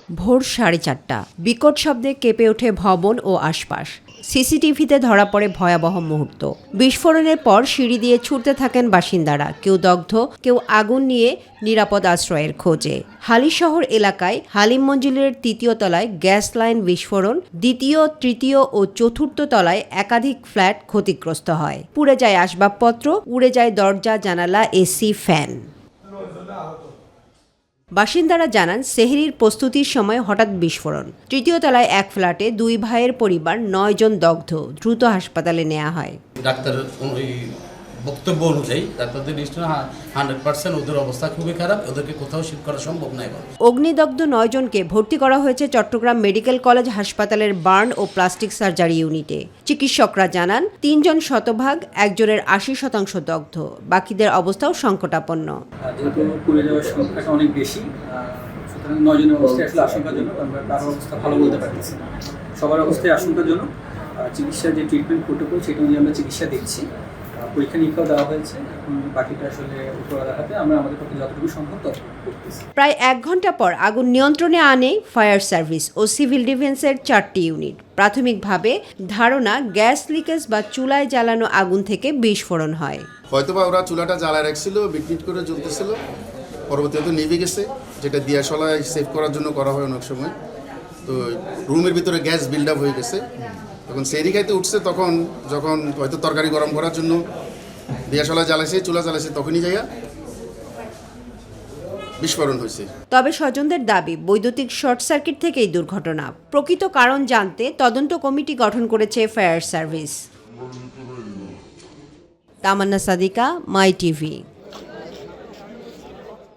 ভোর 4:30 বিকট শব্দে কেঁপে ওঠে ভবন ও আশপাশ। সিসিটিভিতে ধরা পড়ে ভয়াবহ মুহূর্ত। বিস্ফোরণের পর সিঁড়ি দিয়ে ছুটতে থাকেন বাসিন্দারা, কেউ দগ্ধ, কেউ আগুন নিয়ে নিরাপদ আশ্রয়ের খোঁজে। হালিশহর এলাকায় হালিম মঞ্জিলের 3য় তলায় গ্যাস লাইন বিস্ফোরণ, 2য়, 3য় ও 4র্থ তলায় একাধিক ফ্ল্যাট ক্ষতিগ্রস্ত হয়। পুড়ে যায় আসবাবপত্র, উড়ে যায় দরজা, জানালা, এসি, ফ্যান। বাসিন্দারা জানান, সেহরির প্রস্তুতির সময় হঠাৎ বিস্ফোরণ। 3য় তলায় এক ফ্ল্যাটে 2 ভাইয়ের পরিবার 9 জন দগ্ধ, দ্রুত হাসপাতালে নেওয়া হয়। ডাক্তার বক্তব্য অনুযায়ী ডাক্তারদের নিশ্চয় 100% ওদের অবস্থা খুবই খারাপ, ওদেরকে কোথাও শিফট করা সম্ভব নয়। অগ্নিদগ্ধ 9 জনকে ভর্তি করা হয়েছে চট্টগ্রাম মেডিকেল কলেজ হাসপাতালের বার্ন ও প্লাস্টিক সার্জারি ইউনিটে। চিকিৎসকরা জানান, 3 জন শতভাগ, একজনের 80% দগ্ধ, বাকিদের অবস্থাও সংকটাপন্ন। যেহেতু পুড়ে যাওয়ার সংখ্যাটা অনেক বেশি, সুতরাং 9 জনের অবস্থা আসলে আশঙ্কাজনক। আমরা কারোর অবস্থা ভালো বলতে পারতেছি না, সবার অবস্থায় আশঙ্কাজনক। চিকিৎসার যে ট্রিটমেন্ট প্রোটোকল সেটা অনুযায়ী আমরা চিকিৎসা দিচ্ছি, পরীক্ষা নিরীক্ষাও দেওয়া হয়েছে। এখন বাকিটা আসলে উপরওয়ালার হাতে, আমরা আমাদের পক্ষে যতটুকু সম্ভব ততটুকু করতেছি। প্রায় 1 ঘন্টা পর আগুন নিয়ন্ত্রণে আনে ফায়ার সার্ভিস ও সিভিল ডিফেন্সের 4টি ইউনিট। প্রাথমিকভাবে ধারণা, গ্যাস লিকেজ বা চুলায় জ্বালানো আগুন থেকে বিস্ফোরণ হয়। হয়তোবা ওরা চুলাটা জ্বালায় রাখছিল, বিটবিট করে জ্বলতেছিল, পরবর্তীতে নিভে গেছে, যেটা দিয়াশলায় সেভ করার জন্য করা হয় অনেক সময়। তো রুমের ভিতরে গ্যাস বিল্ড আপ হয়ে গেছে। তখন সেরি খাইতে উঠছে, তখন যখন হয়তো তরকারি গরম করার জন্য দিয়াশলা জ্বালাইছে, চুলা জ্বালাইছে, তখনই যাইয়া বিস্ফোরণ হয়েছে। তবে স্বজনদের দাবি, বৈদ্যুতিক শর্ট সার্কিট থেকেই দুর্ঘটনা। প্রকৃত কারণ জানতে তদন্ত কমিটি গঠন করেছে ফায়ার সার্ভিস। তামান্না সাদিকা, মাই টিভি।